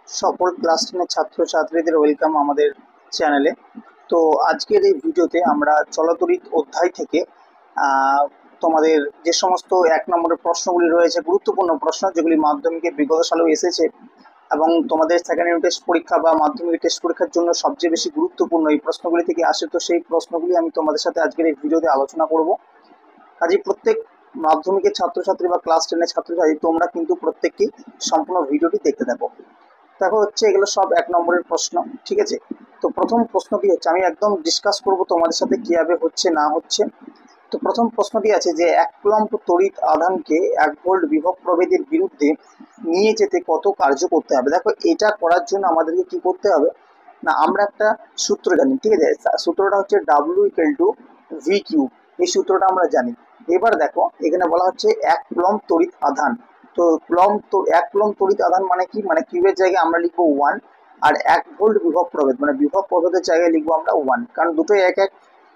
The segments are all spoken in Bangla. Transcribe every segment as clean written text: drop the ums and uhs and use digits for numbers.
সকল ক্লাস 10 ছাত্রছাত্রীদের ওয়েলকাম আমাদের চ্যানেলে। তো আজকের এই ভিডিওতে আমরা চলতরিৎ অধ্যায় থেকে তোমাদের যে সমস্ত 1 নম্বরের প্রশ্নগুলি রয়েছে, গুরুত্বপূর্ণ প্রশ্ন যেগুলি মাধ্যমিকে বিগত সালেও এসেছে এবং তোমাদের সেকেন্ড ইউনিট টেস্ট পরীক্ষা বা মাধ্যমিক টেস্ট পরীক্ষার জন্য সবচেয়ে বেশি গুরুত্বপূর্ণ এই প্রশ্নগুলি থেকে আসে। তো সেই প্রশ্নগুলি আমি তোমাদের সাথে আজকের এই ভিডিওতে আলোচনা করব। কাজে প্রত্যেক মাধ্যমিকের ছাত্রছাত্রী বা ক্লাস 10 এর ছাত্রছাত্রী তোমরা কিন্তু প্রত্যেককেই সম্পূর্ণ ভিডিওটি দেখতে থাকো। দেখো হচ্ছে এগুলো সব 1 নম্বরের প্রশ্ন, ঠিক আছে। তো প্রথম প্রশ্নটি হচ্ছে, আমি একদম ডিসকাস করব তোমাদের সাথে কিভাবে হচ্ছে না হচ্ছে। তো প্রথম প্রশ্নটি আছে যে 1 কুলম্ব তড়িৎ আধানকে 1 ভোল্ট বিভব প্রভেদের বিরুদ্ধে নিয়ে যেতে কত কার্য করতে হবে। দেখো এটা করার জন্য আমাদেরকে কি করতে হবে না, আমরা একটা সূত্র জানি, ঠিক আছে। সূত্রটা হচ্ছে W=V3। এই সূত্রটা আমরা জানি। এবার দেখো এখানে বলা হচ্ছে 1 কুলম্ব তড়িৎ আধান। তো 1 কুলম্ব তড়িৎ আধান মানে কি, মানে কিউবের জায়গায় আমরা লিখবো 1, আর 1 ভোল্ট বিভব প্রভেদ মানে বিভব প্রভেদের জায়গায় লিখবো আমরা 1, কারণ দুটোই এক এক।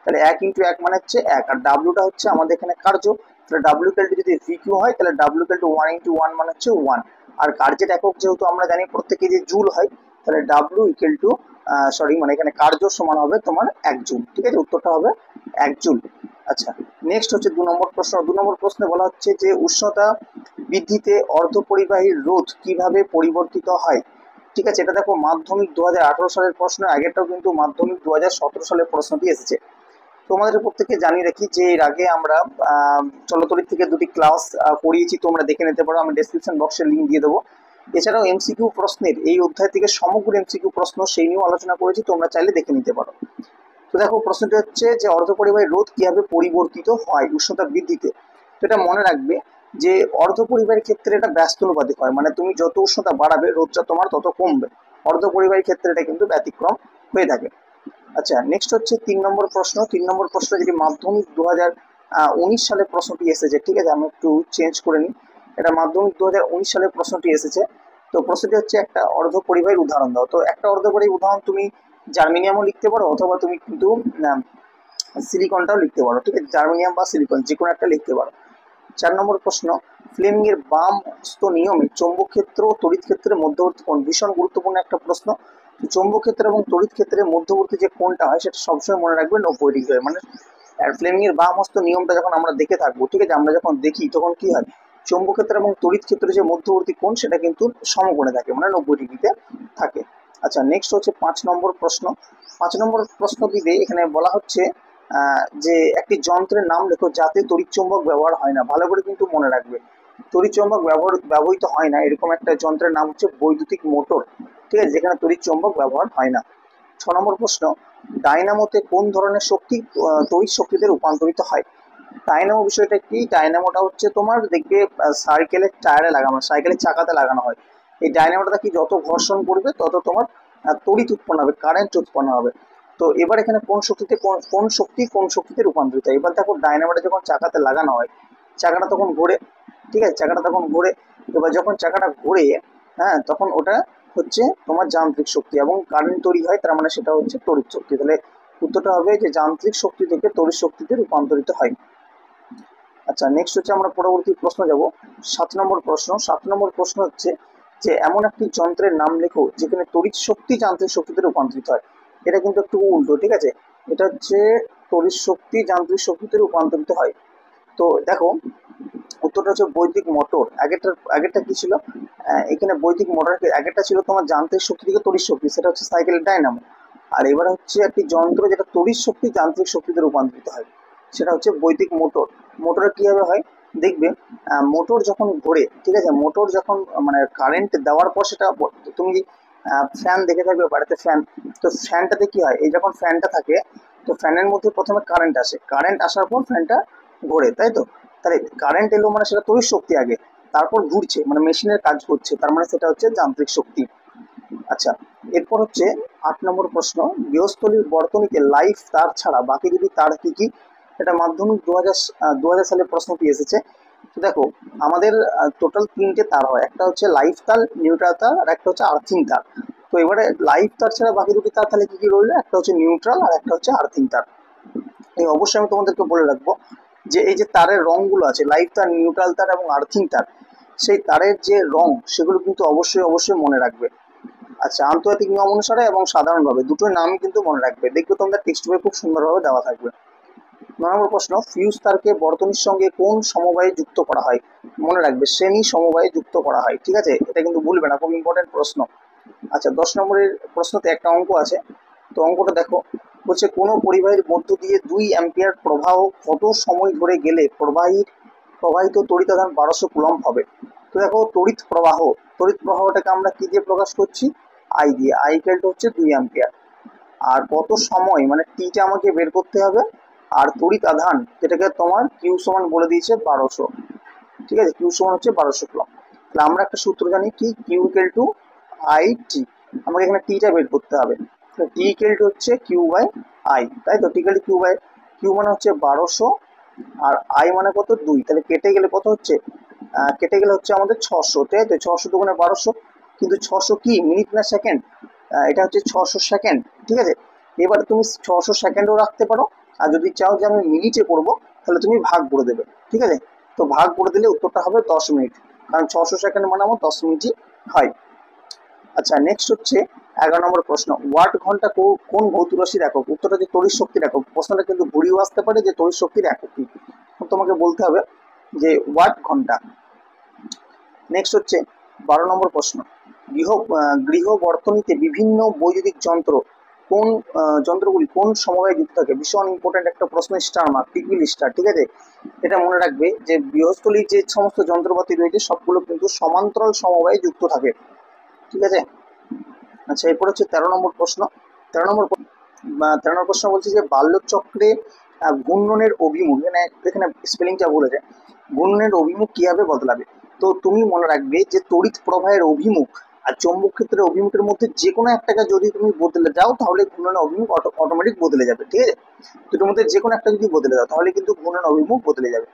তাহলে 1 × 1 মানে হচ্ছে 1, আর ডাব্লুটা হচ্ছে আমাদের এখানে কার্য। তাহলে ডাব্লু ইকুয়াল যদি VQ হয় তাহলে ডাব্লু ইকুয়াল 1 × 1 মানে হচ্ছে 1। আর কার্যের একক যেহেতু আমরা জানি প্রত্যেকে যে জুল হয়, তাহলে ডাব্লু ইকুয়াল টু মানে এখানে কার্য সমান হবে তোমার 1 জুল, ঠিক আছে। উত্তরটা হবে 1 জুল। আচ্ছা, নেক্সট হচ্ছে 2 নম্বর প্রশ্ন। 2 নম্বর প্রশ্নে বলা হচ্ছে যে উষ্ণতা বৃদ্ধিতে অর্ধপরিবাহীর রোধ কিভাবে পরিবর্তিত হয়। ঠিক আছে, এটা দেখো মাধ্যমিক 2018 সালের প্রশ্ন, আগেরটাও কিন্তু মাধ্যমিক 2017 সালের প্রশ্নটি এসেছে। তোমাদের প্রত্যেককে জানিয়ে রাখি যে এর আগে আমরা চলতরিৎ থেকে 2টি ক্লাস করিয়েছি, তোমরা দেখে নিতে পারো, আমি ডেসক্রিপশন বক্সে লিঙ্ক দিয়ে দেবো। এছাড়াও এমসিকিউ প্রশ্নের এই অধ্যায় থেকে সমগ্র এমসিকিউ প্রশ্ন সেই নিয়েও আলোচনা করেছি, তোমরা চাইলে দেখে নিতে পারো। তো দেখো প্রশ্নটি হচ্ছে যে অর্ধপরিবাহী রোধ কিভাবে পরিবর্তিত হয় উষ্ণতা বৃদ্ধিতে। তো এটা মনে রাখবে যে অর্ধপরিবাহীর ক্ষেত্রে এটা ব্যস্তানুপাতিক হয়, মানে তুমি যত উষ্ণতা বাড়াবে রোধটা তোমার তত কমবে। অর্ধপরিবাহীর ক্ষেত্রে এটা কিন্তু ব্যতিক্রম হয়ে থাকে। আচ্ছা, নেক্সট হচ্ছে 3 নম্বর প্রশ্ন। 3 নম্বর প্রশ্ন যেটি মাধ্যমিক 2019 সালে প্রশ্নটি এসেছে, ঠিক আছে। আমি একটু চেঞ্জ করে নিই, এটা মাধ্যমিক 2019 সালে প্রশ্নটি এসেছে। তো প্রশ্নটি হচ্ছে একটা অর্ধপরিবাহীর উদাহরণ দাও। তো একটা অর্ধপরিবাহীর উদাহরণ তুমি জার্মেনিয়ামও লিখতে পারো অথবা তুমি কিন্তু সিলিকনটাও লিখতে পারো, ঠিক আছে। জার্মেনিয়াম বা সিলিকন যে কোনো একটা লিখতে পারো। 4 নম্বর প্রশ্ন, ফ্লেমিং এর বাম হস্ত নিয়মে চৌম্বক ক্ষেত্র ও তড়িৎ ক্ষেত্রের মধ্যবর্তী কোণ। ভীষণ গুরুত্বপূর্ণ একটা প্রশ্ন। চৌম্বক ক্ষেত্র এবং তড়িৎ ক্ষেত্রের মধ্যবর্তী যে কোণটা হয় সেটা সবসময় মনে রাখবে 90 ডিগ্রি হয়। মানে ফ্লেমিং এর বাম হস্ত নিয়মটা যখন আমরা দেখে থাকবো, ঠিক আছে, আমরা যখন দেখি তখন কি হয়, চৌম্বক ক্ষেত্র এবং তড়িৎ ক্ষেত্রের যে মধ্যবর্তী কোণ সেটা কিন্তু সমকোণে থাকে, মানে 90 ডিগ্রিতে থাকে। আচ্ছা, নেক্সট হচ্ছে 5 নম্বর প্রশ্ন। 5 নম্বর প্রশ্নটিতে এখানে বলা হচ্ছে যে একটি যন্ত্রের নাম লেখো যাতে তড়িৎ চৌম্বক ব্যবহার হয় না। ভালো করে কিন্তু মনে রাখবে, তড়িৎ চৌম্বক ব্যবহৃত হয় না এরকম একটা যন্ত্রের নাম হচ্ছে বৈদ্যুতিক মোটর, ঠিক আছে, যেখানে তড়িৎ চৌম্বক ব্যবহার হয় না। 6 নম্বর প্রশ্ন, ডায়নামোতে কোন ধরনের শক্তি তড়িৎ শক্তিতে রূপান্তরিত হয়। ডায়নামো বিষয়টা কি, ডায়নামোটা হচ্ছে তোমার দেখবে সাইকেলের টায়ারে লাগানো, সাইকেলের চাকাতে লাগানো হয়। এই ডায়নামোটা কি যত ঘর্ষণ করবে তত তোমার তড়িৎ উৎপন্ন হবে, কারেন্ট উৎপন্ন হবে। তো এবার এখানে কোন শক্তিতে রূপান্তরিত হয়। এবার দেখো ডায়নামোটা যখন চাকাতে লাগানো হয়, চাকাটা তখন ঘোরে, ঠিক আছে, চাকাটা তখন ঘোরে। এবার যখন চাকাটা ঘোরে, হ্যাঁ, তখন ওটা হচ্ছে তোমার যান্ত্রিক শক্তি এবং কারেন্ট তৈরি হয়, তার মানে সেটা হচ্ছে তড়িৎ শক্তি। তাহলে উত্তরটা হবে যে যান্ত্রিক শক্তি থেকে তড়িৎ শক্তিতে রূপান্তরিত হয়। আচ্ছা, নেক্সট হচ্ছে আমরা পরবর্তী প্রশ্ন যাব, 7 নম্বর প্রশ্ন। 7 নম্বর প্রশ্ন হচ্ছে যে এমন একটি যন্ত্রের নাম লেখো যেখানে তড়িৎ শক্তি যান্ত্রিক শক্তিতে রূপান্তরিত হয়। এটা কিন্তু একটু উল্টো, ঠিক আছে। এটা হচ্ছে তড়িৎ শক্তি যান্ত্রিক শক্তিতে রূপান্তরিত হয়। তো দেখো উত্তরটা হচ্ছে বৈদ্যুতিক মোটর। আগেরটা কি ছিল, এখানে বৈদ্যুতিক মোটর, আগেরটা ছিল তোমার যান্ত্রিক শক্তি থেকে তড়িৎ শক্তি, সেটা হচ্ছে সাইকেলের ডায়নামো। আর এবার হচ্ছে একটি যন্ত্র যেটা তড়িৎ শক্তি যান্ত্রিক শক্তিতে রূপান্তরিত হয়, সেটা হচ্ছে বৈদ্যুতিক মোটর। মোটরে কিভাবে হয় দেখবে, মোটর যখন ঘোরে, ঠিক আছে, মোটর যখন মানে কারেন্ট দেওয়ার পর সেটা, তুমি ফ্যান দেখে থাকবে বাড়িতে, ফ্যান। তো ফ্যানটাতে কি হয়, এই যখন ফ্যানটা থাকে তো ফ্যানের মধ্যে প্রথমে কারেন্ট আসে, কারেন্ট আসার পর ফ্যানটা ঘোরে, তাই তো। তাহলে কারেন্ট এলো মানে সেটা তড়িৎ শক্তি আগে, তারপর ঘুরছে মানে মেশিনের কাজ করছে, তার মানে সেটা হচ্ছে যান্ত্রিক শক্তি। আচ্ছা, এরপর হচ্ছে 8 নম্বর প্রশ্ন, গৃহস্থলীর বর্তনীতে লাইফ তার ছাড়া বাকি দুটি তার কি কি। এটা মাধ্যমিক 2000 সালে প্রশ্নটি এসেছে। তো দেখো আমাদের টোটাল 3টে তার হয়, একটা হচ্ছে লাইফ তার, নিউট্রাল তার, আর একটা হচ্ছে আর্থিং তার। তো এবারে লাইফ তার ছাড়া বাকি দুটি তার তাহলে কি কি রইলো, একটা হচ্ছে নিউট্রাল আর একটা হচ্ছে আর্থিং তার। এই অবশ্যই আমি তোমাদেরকে বলে রাখবো যে এই যে তারের রঙগুলো আছে, লাইফ তার, নিউট্রাল তার এবং আর্থিং তার, সেই তারের যে রং সেগুলো কিন্তু অবশ্যই অবশ্যই মনে রাখবে। আচ্ছা, আন্তর্জাতিক নিয়ম অনুসারে এবং সাধারণভাবে দুটোর নামই কিন্তু মনে রাখবে, দেখবে তোমরা টেক্সট বই খুব সুন্দরভাবে দেওয়া থাকবে। 9 নম্বর প্রশ্ন, ফিউজ তারকে বর্তনীর সঙ্গে কোন সমবায়ে যুক্ত করা হয়? মনে রাখবে শ্রেণী সমবায়ে যুক্ত করা হয়, ঠিক আছে, এটা কিন্তু ভুলবে না, খুব ইম্পর্টেন্ট প্রশ্ন। আচ্ছা, 10 নম্বরের প্রশ্নতে একটা অঙ্ক আছে, তো অঙ্কটা দেখো, বলছে কোনো পরিবাহীর মধ্য দিয়ে 2 অ্যাম্পিয়ার প্রবাহ কত সময় ধরে গেলে প্রবাহিত তড়িৎ আধান 1200 কুলম্ব হবে। তো দেখো, তড়িৎ প্রবাহটাকে আমরা কি দিয়ে প্রকাশ করছি? আই দিয়ে। আই ইকুয়াল হচ্ছে 2 অ্যাম্পিয়ার। আর কত সময় মানে টিটা আমাকে বের করতে হবে, আর তড়িৎ আধান যেটাকে তোমার কিউ সমান বলে দিয়েছে 1200, ঠিক আছে, কিউ সমান হচ্ছে 1200 কুলম্ব। তাহলে আমরা একটা সূত্র জানি কি, Q equal to I T, আমাকে এখানে টিটা বের করতে হবে। টি ইকুয়াল টু হচ্ছে কিউ বাই আই, তাই তো, টি ইকুয়াল টু কিউ মানে হচ্ছে 1200, আর আই মানে কত 2, তাহলে কেটে গেলে কত হচ্ছে, কেটে গেলে হচ্ছে আমাদের 600, তাই তো, 600 দুগুণে 1200, কিন্তু 600 কি মিনিট না সেকেন্ড, এটা হচ্ছে 600 সেকেন্ড, ঠিক আছে। এবার তুমি 600 সেকেন্ডও রাখতে পারো, আর যদি চাও যে আমি মিনিটে করবো তাহলে তুমি ভাগ করে দেবে, ঠিক আছে। তো ভাগ করে দিলে উত্তরটা হবে 10 মিনিট, কারণ 600 সেকেন্ড মানে আমার 10 মিনিটই হয়। আচ্ছা, নেক্সট হচ্ছে 11 নম্বর প্রশ্ন, ওয়াট ঘন্টা কোন ভৌত রাশির একক? উত্তরটা হচ্ছে তড়িৎ শক্তির একক। প্রশ্নটা কিন্তু ঘুরিয়েও আসতে পারে যে তড়িৎ শক্তির একক কি, তোমাকে বলতে হবে যে ওয়াট ঘন্টা। নেক্সট হচ্ছে 12 নম্বর প্রশ্ন, গৃহ বর্তনীতে বিভিন্ন বৈদ্যুতিক যন্ত্রগুলি কোন সমবায়ে যুক্ত থাকে? ভীষণ ইম্পর্টেন্ট একটা প্রশ্ন, স্টার মার্ক, টিকবিল স্টার, ঠিক আছে। এটা মনে রাখবে যে গৃহস্থলীর যে সমস্ত যন্ত্রপাতি রয়েছে সবগুলো কিন্তু সমান্তরাল সমবায়ে যুক্ত থাকে, ঠিক আছে। আচ্ছা, এরপর হচ্ছে 13 নম্বর প্রশ্ন। 13 নম্বর প্রশ্ন বলছে যে বাল্যচক্রে ঘূর্ণনের অভিমুখ, এখানে স্পেলিংটা বলে যায়, ঘূর্ণনের অভিমুখ কিভাবে বদলাবে? তো তুমি মনে রাখবে যে তড়িৎ প্রবাহের অভিমুখ আর চৌম্বক ক্ষেত্রের অভিমুখের মধ্যে যে কোনো একটাকে যদি তুমি বদলে যাও তাহলে ঘূর্ণনের অভিমুখ অটোমেটিক বদলে যাবে, ঠিক আছে। দুটোর মধ্যে যে কোনো একটা যদি বদলে যাও তাহলে কিন্তু ঘূর্ণনের অভিমুখ বদলে যাবে।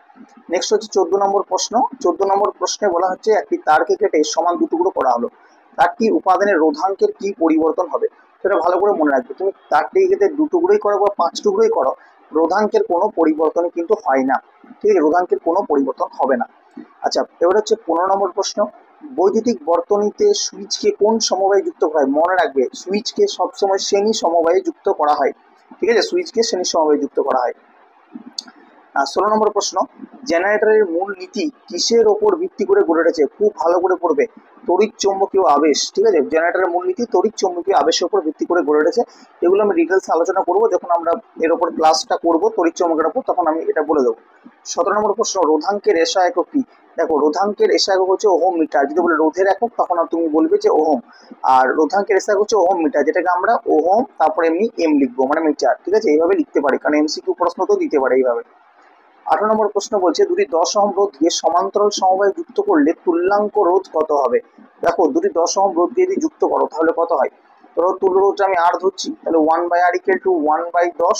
নেক্সট হচ্ছে 14 নম্বর প্রশ্ন। 14 নম্বর প্রশ্নে বলা হচ্ছে একটি তারকে কেটে সমান দুটুকরো করা হলো, তারটি উপাদানের রোধাঙ্কের কি পরিবর্তন হবে? সেটা ভালো করে মনে রাখবে, তুমি তারটি কেটে দুটুকরোই করো বা 5 টুকরোই করো, রোধাঙ্কের কোনো পরিবর্তন কিন্তু হয় না, ঠিক আছে, রোধাঙ্কের কোনো পরিবর্তন হবে না। আচ্ছা, এবার হচ্ছে 15 নম্বর প্রশ্ন, বৈদ্যুতিক বর্তনীতে সুইচকে কোন সমবায়ে যুক্ত করা হয়? মনে রাখবে সুইচকে সবসময় শ্রেণী সমবায়ে যুক্ত করা হয়, ঠিক আছে, সুইচকে শ্রেণী সমবায়ে যুক্ত করা হয়। 16 নম্বর প্রশ্ন, জেনারেটরের মূল নীতি কিসের ওপর ভিত্তি করে গড়ে উঠেছে? খুব ভালো করে পড়বে, তড়িৎ চৌম্বকীয় আবেশ, ঠিক আছে, জেনারেটরের মূল নীতি তড়িৎ চৌম্বকীয় আবেশের উপর ভিত্তি করে গড়ে উঠেছে। এগুলো আমি ডিটেলস আলোচনা করব যখন আমরা এর উপর ক্লাসটা করব তড়িৎ চৌম্বকের উপর, তখন আমি এটা বলে দেবো। 17 নম্বর প্রশ্ন, রোধাঙ্কের এসআই একক কি? দেখো, রোধাঙ্কের এসআই একক হচ্ছে ওহম মিটার, যদি বলে রোধের একক তখন আর তুমি বলবে যে ওহম, আর রোধাঙ্কের এসআই একক হচ্ছে ওহম মিটার, যেটাকে আমরা ওহম তারপরে এমনি এম লিখবো মানে মিটার, ঠিক আছে, এইভাবে লিখতে পারি, কারণ এমসিকিউ প্রশ্ন তো দিতে পারে এইভাবে। 18 নম্বর প্রশ্ন বলছে দুটি 10 ওহম রোধকে সমান্তরাল সমবায়ে যুক্ত করলে তুল্যাঙ্ক রোধ কত হবে? দেখো, দুটি 10 ওহম রোধকে যদি যুক্ত করো তাহলে কত হয়? ধরো তুল্য রোধটা আমি আর ধরছি, তাহলে 1/r ইকুয়াল টু 1/10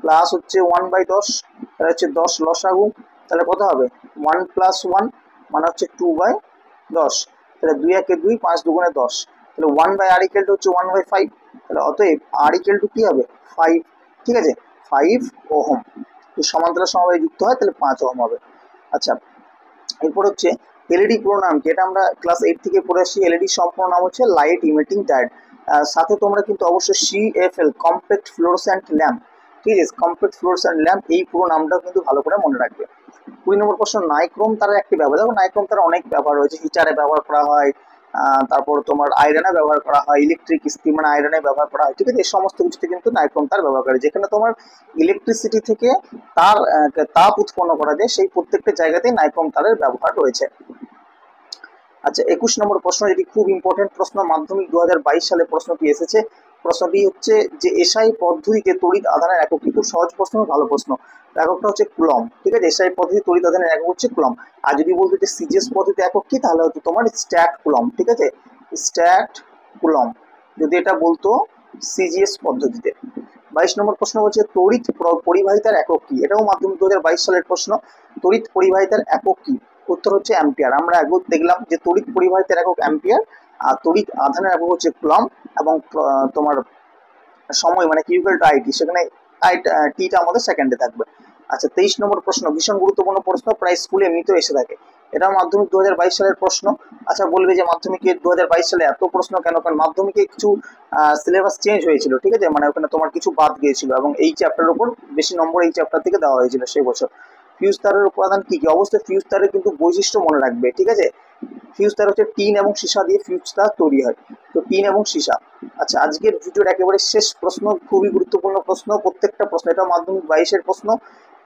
প্লাস হচ্ছে 1/10, তাহলে হচ্ছে 10 লসাগু, তাহলে কত হবে 1 + 1 মানে হচ্ছে 2/10, তাহলে 2 একে 2, 5 দুগুণে 10, তাহলে 1/r ইকুয়াল টু হচ্ছে 1/5, তাহলে অতএব r ইকুয়াল টু কি হবে 5, ঠিক আছে, 5 ওহম। সমান্তরাল সমবায়ে যুক্ত হয় তাহলে 5 ওহম হবে। আচ্ছা, এরপর হচ্ছে এলইডি পুরো নাম কি? এটা আমরা ক্লাস 8 থেকে পড়ে আসি, এলইডি সম্পূর্ণ নাম হচ্ছে লাইট ইমিটিং ডায়োড। সাথে তোমরা কিন্তু অবশ্যই সিএফএল কম্প্যাক্ট ফ্লোরোসেন্ট ল্যাম্প, ঠিক আছে, কম্প্যাক্ট ফ্লোরোসেন্ট ল্যাম্প, এই পুরো নামটাও কিন্তু ভালো করে মনে রাখবে। 20 নম্বর প্রশ্ন, নাইক্রোম তারের একটি ব্যবহার। দেখো, নাইক্রোম তার অনেক ব্যবহার রয়েছে, হিটারে ব্যবহার করা হয়, তারপর তোমার আয়রনে ব্যবহার করা হয়, ইলেকট্রিক ইস্ত্রি মানে আয়রনে ব্যবহার করা হয়, ঠিক আছে, এই সমস্ত কিছুতে কিন্তু নাইক্রোম তার ব্যবহার করে, যেখানে তোমার ইলেকট্রিসিটি থেকে তাপ উৎপন্ন করা যায় সেই প্রত্যেকটা জায়গাতেই নাইক্রোম তারের ব্যবহার রয়েছে। আচ্ছা, 21 নম্বর প্রশ্ন, এটি খুব ইম্পর্টেন্ট প্রশ্ন, মাধ্যমিক 2022 সালে প্রশ্নটি এসেছে। প্রশ্নটি হচ্ছে যে এসআই পদ্ধতিতে তড়িৎ আধানের একক কি? খুব সহজ প্রশ্ন, ভালো প্রশ্ন। এককটা হচ্ছে কুলম্ব, ঠিক আছে, এসআই পদ্ধতি তড়িৎ আধানের একক হচ্ছে কুলম্ব। আর যদি বলতে যে সিজিএস পদ্ধতি একক কি, তাহলে হচ্ছে তোমার স্ট্যাট কুলম্ব, ঠিক আছে, স্ট্যাট কুলম্ব যদি এটা বলতো সিজিএস পদ্ধতিতে। 22 নম্বর প্রশ্ন বলছে তড়িৎ পরিবাহিতার একক কি? এটাও মাধ্যমিক 2022 সালের প্রশ্ন, তড়িৎ পরিবাহিতার একক কি? উত্তর হচ্ছে অ্যাম্পিয়ার। আমরা একবার দেখলাম যে তড়িৎ পরিবাহিতার একক অ্যাম্পিয়ার, আর তড়িৎ আধানের একক হচ্ছে কুলম্ব, এবং তোমার সময় মানে কিউ ইকুয়াল টু আইটি, সেখানে টিটা আমাদের সেকেন্ডে থাকবে। আচ্ছা, 23 নম্বর প্রশ্ন, ভীষণ গুরুত্বপূর্ণ প্রশ্ন, প্রায় স্কুলে এমনিতেও এসে থাকে। এটা মাধ্যমিক 2022 সালের প্রশ্ন। আচ্ছা, বলবে যে মাধ্যমিকে 2022 সালে এত প্রশ্ন কেন? কারণ মাধ্যমিকে কিছু সিলেবাস চেঞ্জ হয়েছিল, ঠিক আছে, মানে ওখানে তোমার কিছু বাদ গিয়েছিল এবং এই চ্যাপ্টারের উপর বেশি নম্বর এই চ্যাপ্টার থেকে দেওয়া হয়েছিল সেই বছর। ফিউজ তারের উপাদান কি কি? অবশ্যই ফিউজ তারের কিন্তু বৈশিষ্ট্য মনে রাখবে, ঠিক আছে। ফিউজ তার হচ্ছে টিন এবং সীসা দিয়ে ফিউজ তার তৈরি হয়, তো টিন এবং সীসা। আচ্ছা, আজকের ভিডিওর একেবারে শেষ প্রশ্ন, খুবই গুরুত্বপূর্ণ প্রশ্ন, প্রত্যেকটা প্রশ্ন, এটা মাধ্যমিক 22-এর প্রশ্ন।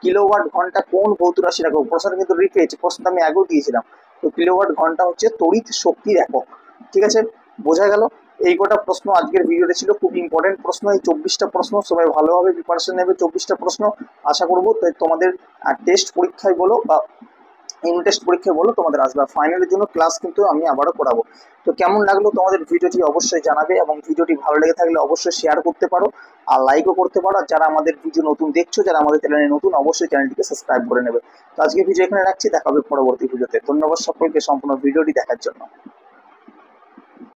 কিলোওয়াট ঘন্টা কোন ভৌত রাশির একক? প্রশ্নটা কিন্তু রিপিট, প্রশ্নটা আমি আগেও দিয়েছিলাম। তো কিলোওয়াট ঘন্টা হচ্ছে তড়িৎ শক্তির একক, ঠিক আছে, বোঝা গেল। এই কটা প্রশ্ন আজকের ভিডিওটা ছিল, খুব ইম্পর্টেন্ট প্রশ্ন। এই 24টা প্রশ্ন, সবাই ভালোভাবে প্রিপারেশন নেবে 24টা প্রশ্ন। আশা করবো তাই তোমাদের টেস্ট পরীক্ষায় বলো বা ইউনিট টেস্ট পরীক্ষায় বলো তোমাদের আসবে। ফাইনালের জন্য ক্লাস কিন্তু আমি আবারও করাবো। তো কেমন লাগলো তোমাদের ভিডিওটি অবশ্যই জানাবে, এবং ভিডিওটি ভালো লেগে থাকলে অবশ্যই শেয়ার করতে পারো আর লাইকও করতে পারো। আর যারা আমাদের ভিডিও নতুন দেখছো, যারা আমাদের চ্যানেলে নতুন, অবশ্যই চ্যানেলটিকে সাবস্ক্রাইব করে নেবে। তো আজকে ভিডিও এখানে রাখছি, দেখা হবে পরবর্তী ভিডিওতে। ধন্যবাদ সকলকে সম্পূর্ণ ভিডিওটি দেখার জন্য।